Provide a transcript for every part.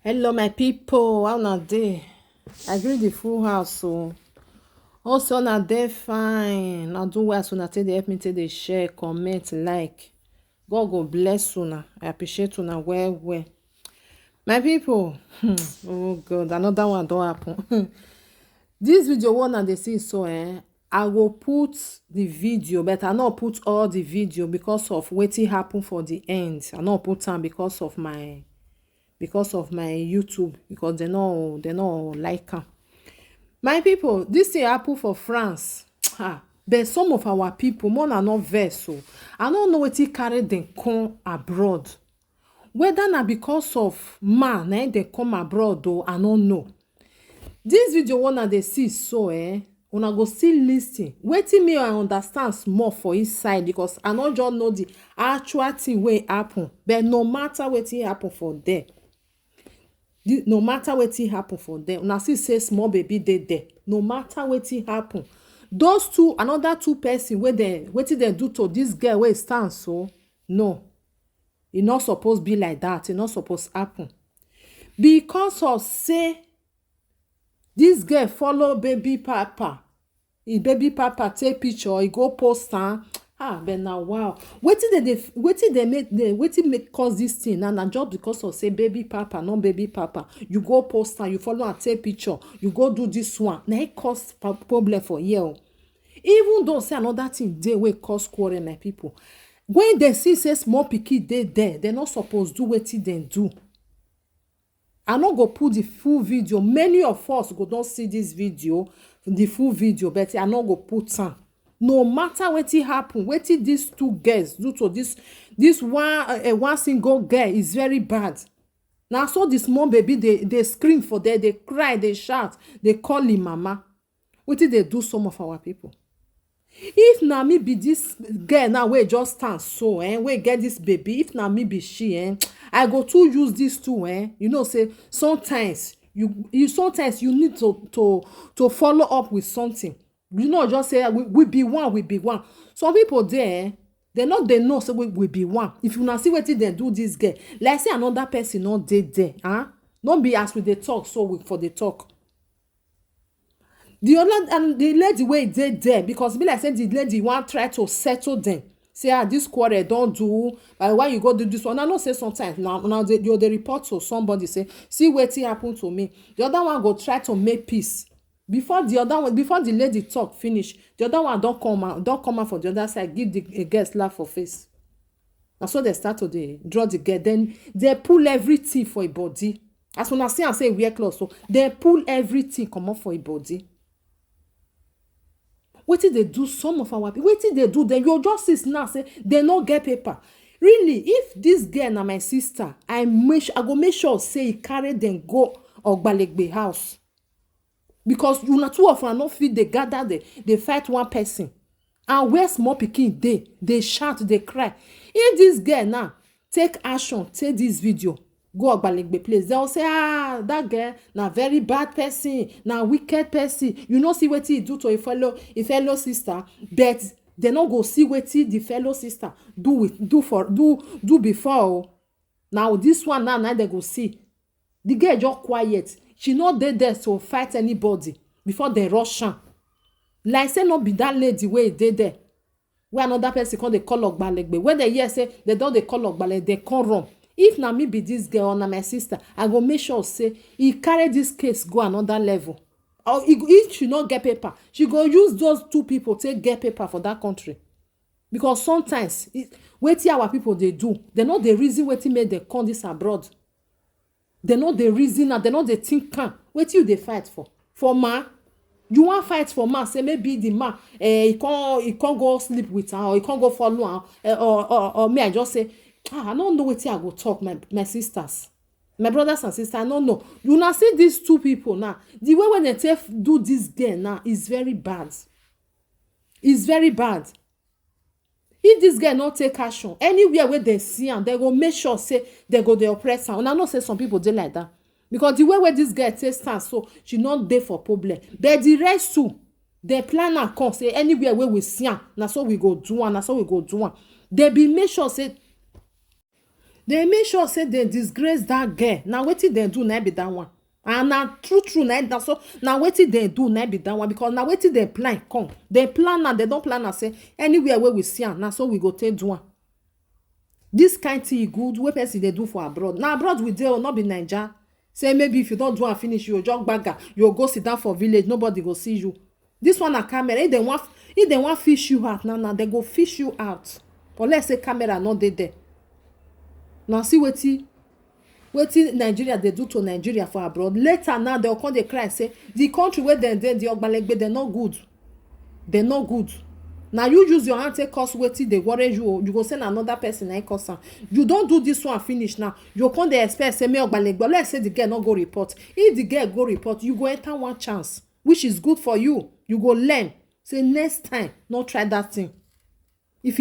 Hello, my people. How na dey? I greet the full house. So also na dey fine. Na do well. So na take dey help me take dey share, comment, like. God go bless una. I appreciate una well, well. My people, oh God, another one don happen. This video one na dey see so I go put the video, but I no put all the video because of wetin happen for the end. I no put am because of my YouTube, because they no like am. My people, this thing happen for France. But some of our people more na not vex so. I no know wetin carry dem come abroad. Whether na because of man na dem come abroad o, I no know. This video one na dey see so una go still lis ten. Wetin me I understand small for inside, because I no just know the actual thing wey happen. But no matter wetin happen for there, no matter wetin happen for there, una see say small baby dey there. No matter wetin happen, those two, another two person wey wetin dem do to this girl wey stand so, no, e no suppose be like that. E no suppose happen because of say this girl follow baby papa. E baby papa take picture, e go post am. But na wow, wetin make cause this thing na just because of say baby papa, no baby papa. You go post am, you follow am take picture, you go do this one. Na it cause problem for here. Even though say another thing dey wey cause quarrel, my people, when dem see say small pikin dey there, dem no suppose do wetin dem do. I no go put the full video. Many of us go don see this video, the full video, but I no go put am. No matter wetin happen, wetin these two girls do to this one single girl is very bad. Na so the small baby dey scream for there, dey cry, dey shout, dey call im mama. Wetin dey do some of our people? If na me be this girl now wey just stand so wey get this baby, if na me be she I go too use this two you know say sometimes you need to follow up with something. You know, just say we be one. Some people there they know say we be one. If you na see wetin dem do this girl, like say another person no dey there, no be as we dey talk so we for dey talk. The other and the lady wey dey there, because be like say the lady wan try to settle them. Say this quarrel don do, why you go do this one? I know say sometimes now you dey report to somebody say see wetin happen to me. The other one go try to make peace. Before the lady talk finish, the other one don come out for the other side, give the girl slap for face. Na so they start to dey draw the girl. Then they pull everything for a body. As una see am say wear cloth, so they pull everything comot for a body. Wetin dey do some of our people? Wetin dey do dem? You just see now say they no get paper. Really, if this girl na my sister, I go make sure say e carry dem go Ogbalegbe house. Because una two of una no fit dey gather there, dey fight one person. And where small pikin dey shout, dey cry. If this girl now take action, take this video, go Ogbalegbe place, they will say that girl na very bad person, na wicked person. You no see wetin e do to a fellow sister, but they no go see wetin the fellow sister do before. Now this one now they go see. The girl just quiet. She no dey there to fight anybody before they rush am. Like say no be that lady wey dey there, wey another person come dey call Ogbalegbe. When they hear say they don dey call Ogbalegbe, they come run. If na me be this girl or na my sister, I go make sure say e carry this case go another level. Or if she no get paper, she go use those two people take get paper for that country. Because sometimes wetin our people dey do, they no dey reason wetin make dem come this abroad. They no dey reason and they no dey think am. Wetin you dey fight for? For man? You wan fight for man? Say maybe the man he can't go sleep with her, or he can't go follow her, or me I just say I don't know wetin I go talk. My sisters, my brothers and sisters, I don't know. You now see these two people now. The way when they take do this girl now is very bad. It's very bad. If this girl not take action, anywhere where they see am, they go make sure say they go dey oppress am. And I know say some people dey like that. Because the way where this girl take stand, so she not dey for problem. But the rest too, they plan and come say anywhere where we see am, na so we go do am, na so we go do am. They be make sure say They make sure say they disgrace that girl. Now wetin dem do na be that one. And na true na so na wetin dem do na be that one, because na wetin dem plan come. Dem plan and they don't plan and say anywhere where we see am na so we go take do am. This kind thing good wey person dey do for abroad. Na abroad we dey, not be Naija. Say maybe if you don't do and finish, you jog bagger, you go sit down for village, nobody go see you. This one na camera. If they want fish you out now, they go fish you out. But let's say camera not there. Now see wetin Nigeria they do to Nigeria for abroad. Later now they'll come dey cry say the country where they the Ogbalegbe, they're not good. They're not good. Now you use your hand take cause wetin they worry you. You go send another person and cause am. You don't do this one finish now. You come dey expect say me Ogbalegbe. Let's say the girl not go report. If the girl go report, you go enter one chance, which is good for you. You go learn. Say next time, not try that thing. If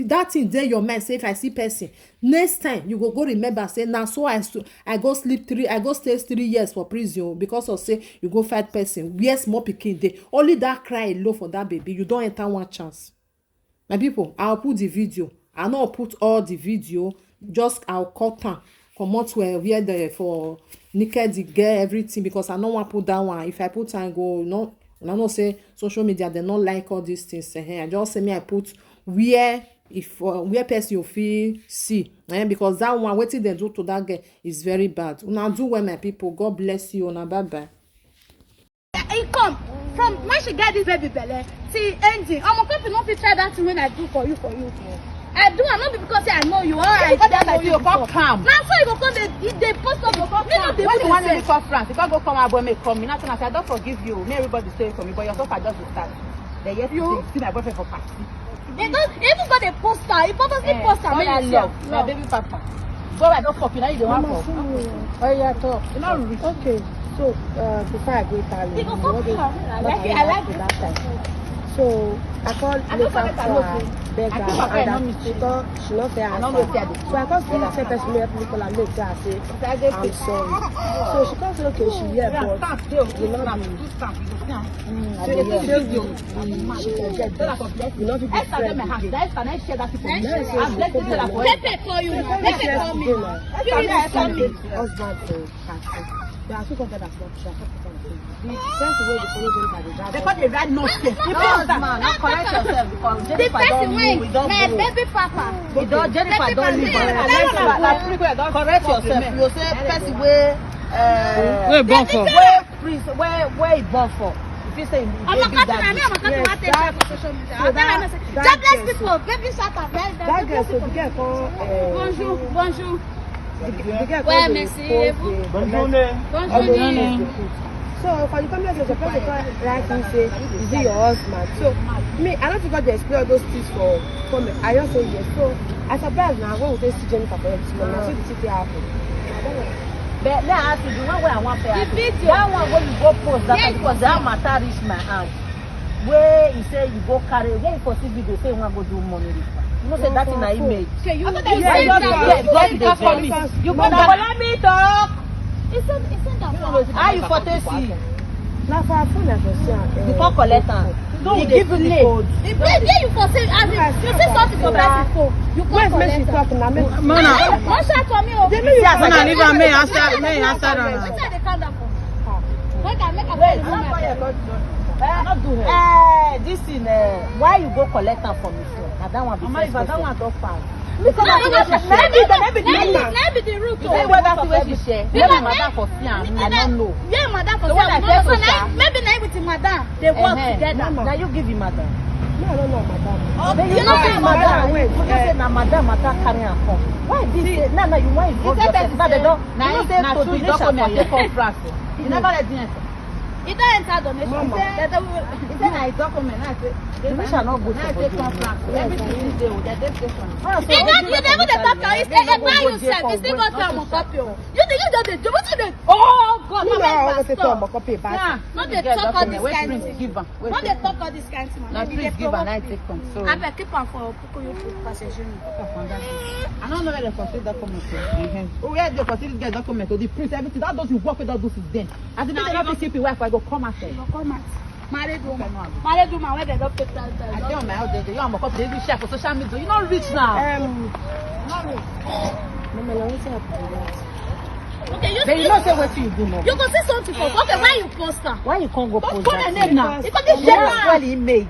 that thing there your mind, say if I see person, next time you go remember say now so I go stay 3 years for prison because of say you go fight person. Yes, more pikin dey. Only that cry alone for that baby, you don't enter one chance. My people, I'll put the video. I'll not put all the video. Just I'll cut am. Comot where there for naked the girl everything, because I don't want put that one. If I put and go no. And I know say social media they not like all these things. I just say me I put where person you feel see, because that one wetin they do to that girl is very bad. Una do well, my people. God bless you. Una bye bye. It come from when she get this baby belly till ending. I'm a no fit try that thing when I do for you. I do not be because say I know you. I know you. Come. Now so you go come they post up. When the one in the conference, if I go come out and come, nothing I say I don't forgive you. May everybody stay for me, but yourself I just start. They yet you see my boyfriend for party. They don't even got a poster. You purposely poster when you love my baby papa. So I don't fuck you now. You don't want to. Oh yeah, talk. You know, okay. So before I go Italy, I like that time. So I called later to beg her, and she not say her. So I called the same person help me call her later. I say I'm sorry. So she can't say okay, she here, but you not be. She forget that. You not be friend again. Pepe for you. Pepe for me. Husband for Cassie. They are too confident as well. The sense way they follow them by the driver. Because they ride no shit. Not correct yourself because The Jennifer person don't way, we don't my go. baby papa. Jennifer don't leave. Correct yourself. You say person where born for. Where it born for. If you say I'm a cat and I'm a cat to take for social media. God bless people. Baby shut up. That girl, so the girl call. Bonjour. The girl Ouais, call merci. Bonjour. So for the comment section, the person write me say, is it your husband? So me, I don't think God dey explain all those things for me. I just say yes. So I surprised now when we see Jennifer for this morning. I see the city happen. But let us see the one where I want to The video. that one where you go post that because that matter reach my house. Where you say you go carry, when you for see video say you want to go do money. You know say that in an image. Okay, you You go let me talk. It's that How you for take see? Now for our phone, I can see. You can't collect am. You give you the code. Where you for say as you see something for person phone, you Where's can't Messi collect. talking? Now Messi. One shot for me. Leave her, me Which side they calm down for? When can make a Wait, phone not number? do this thing. Why you go collect am from me phone? Now that one be first person. That one don't fine. Because maybe the root. you say whether see where she share. Maybe madam for see am. I don't know. Yeah, madam for So when I say so, maybe now with madam they work together. Now you give him madam. No, I don't know, madam. You know say madam. You say na madam matter carry am come. Why this? Now you want involve yourself. Now they don't. You know say to donation for your conference. You never let me enter. It don't enter donation. He said na his document. I say donation no go to conference. Everything is there. They dey station. You never the talk to us. Why you self? You still go tell my copy. You think you just do what you do? Oh God, You know, I always say, stop. "Come, copy back." Yeah. Not they talk all this kind Prince thing. give am. Not they talk all this kind thing. Na Prince give am. I take am. So I bet keep on for Pukuyu passenger. I don't know where they consider document. Where they consider get document? The Prince everything. That does you work with all those is then. As if they don't keep your wife, I go come out. You come out. Married woman where they don't pay I tell my house, you am a couple. They do share for social media. You not rich now. Um, No, me la wetin happen be that. Okay, Then you know say wetin you do now. you go see something for. Okay, why you post her? Why you can't go post Put that? her name now. You can't get spoil image.